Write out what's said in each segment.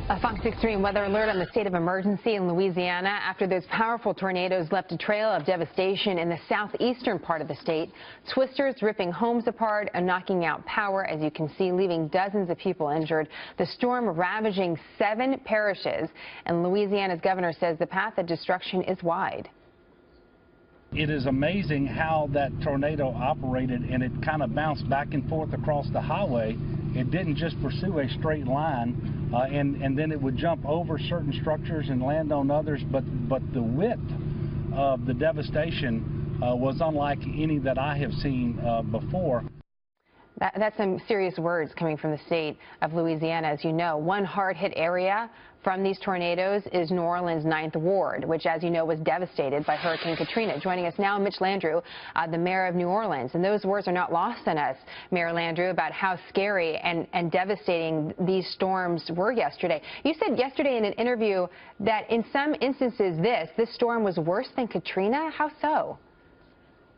A Fox Extreme weather alert on the state of emergency in Louisiana after those powerful tornadoes left a trail of devastation in the southeastern part of the state. Twisters ripping homes apart and knocking out power, as you can see, leaving dozens of people injured. The storm ravaging 7 parishes, and Louisiana's governor says the path of destruction is wide. It is amazing how that tornado operated, and it kind of bounced back and forth across the highway. It didn't just pursue a straight line, and then it would jump over certain structures and land on others, but the width of the devastation was unlike any that I have seen before. That's some serious words coming from the state of Louisiana. As you know, one hard-hit area from these tornadoes is New Orleans' 9th Ward, which, as you know, was devastated by Hurricane Katrina. Joining us now, Mitch Landrieu, the mayor of New Orleans. And those words are not lost on us, Mayor Landrieu, about how scary and devastating these storms were yesterday. You said yesterday in an interview that in some instances this storm was worse than Katrina. How so?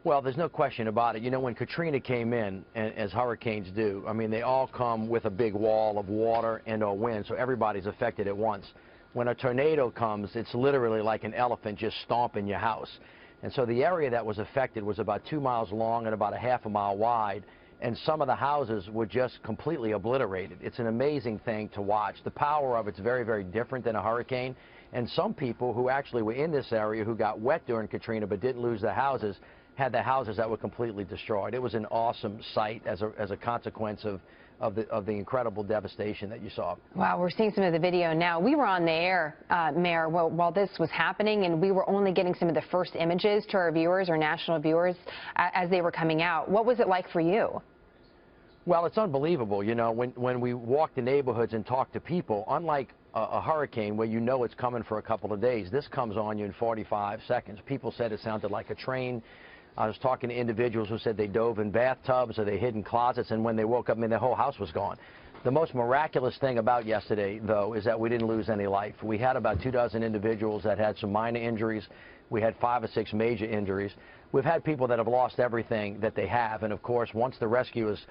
Well, there's no question about it. You know, when Katrina came in, and as hurricanes do, I mean, they all come with a big wall of water and or wind, so everybody's affected at once. When a tornado comes, it's literally like an elephant just stomping your house. And so the area that was affected was about 2 miles long and about a half a mile wide, and some of the houses were just completely obliterated. It's an amazing thing to watch. The power of it's very, very different than a hurricane. And some people who actually were in this area who got wet during Katrina but didn't lose their houses had the houses that were completely destroyed. It was an awesome sight as a consequence of the incredible devastation that you saw. Wow, we're seeing some of the video now. We were on the air, Mayor, while this was happening, and we were only getting some of the first images to our viewers, our national viewers, as they were coming out. What was it like for you? Well, it's unbelievable. You know, when we walk the neighborhoods and talk to people, unlike a hurricane where you know it's coming for a couple of days, this comes on you in 45 seconds. People said it sounded like a train. I was talking to individuals who said they dove in bathtubs or they hid in closets, and when they woke up, I mean, their whole house was gone. The most miraculous thing about yesterday, though, is that we didn't lose any life. We had about 24 individuals that had some minor injuries. We had 5 or 6 major injuries. We've had people that have lost everything that they have, and of course, once the rescue is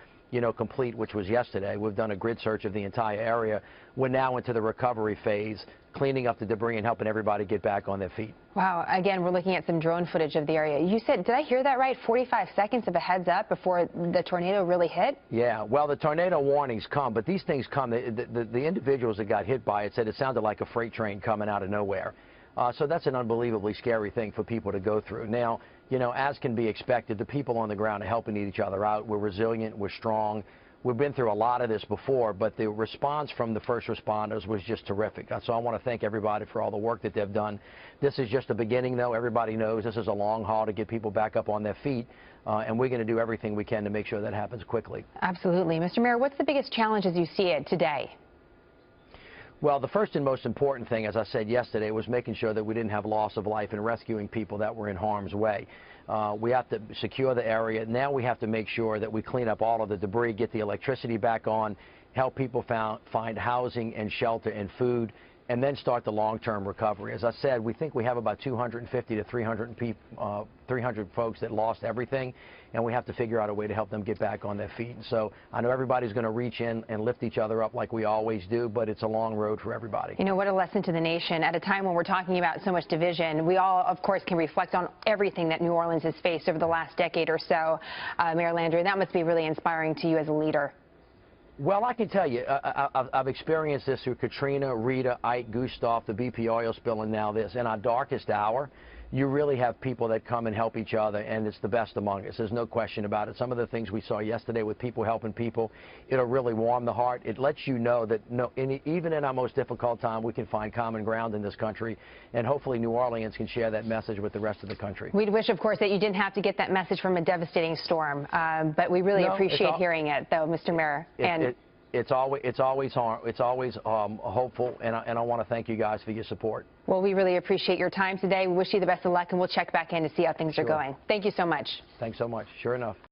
complete, which was yesterday, we've done a grid search of the entire area. We're now into the recovery phase, cleaning up the debris and helping everybody get back on their feet. Wow. Again, we're looking at some drone footage of the area. You said, did I hear that right, 45 seconds of a heads up before the tornado really hit? Yeah, well, the tornado warnings come, but these things come. The individuals that got hit by it said it sounded like a freight train coming out of nowhere. So that's an unbelievably scary thing for people to go through. Now, you know, as can be expected, the people on the ground are helping each other out. We're resilient. We're strong. We've been through a lot of this before, but the response from the first responders was just terrific. So I want to thank everybody for all the work that they've done. This is just the beginning, though. Everybody knows this is a long haul to get people back up on their feet, and we're going to do everything we can to make sure that happens quickly. Absolutely. Mr. Mayor, what's the biggest challenge as you see it today? Well, the first and most important thing, as I said yesterday, was making sure that we didn't have loss of life and rescuing people that were in harm's way. We have to secure the area. Now we have to make sure that we clean up all of the debris, get the electricity back on, help people find housing and shelter and food, and then start the long-term recovery. As I said, we think we have about 250 to 300 folks that lost everything, and we have to figure out a way to help them get back on their feet. So I know everybody's going to reach in and lift each other up like we always do, but it's a long road for everybody. You know, what a lesson to the nation. At a time when we're talking about so much division, we all, of course, can reflect on everything that New Orleans has faced over the last decade or so. Mayor Landrieu, that must be really inspiring to you as a leader. Well, I can tell you, I've experienced this through Katrina, Rita, Ike, Gustav, the BP oil spill, and now this. In our darkest hour, you really have people that come and help each other, and it's the best among us. There's no question about it. Some of the things we saw yesterday with people helping people, it'll really warm the heart. It lets you know that even in our most difficult time, we can find common ground in this country, and hopefully New Orleans can share that message with the rest of the country. We'd wish, of course, that you didn't have to get that message from a devastating storm, but we really appreciate hearing it, though, Mr. Mayor. It's always hopeful, and I want to thank you guys for your support. Well, we really appreciate your time today. We wish you the best of luck, and we'll check back in to see how things are going. Thank you so much. Thanks so much. Sure enough.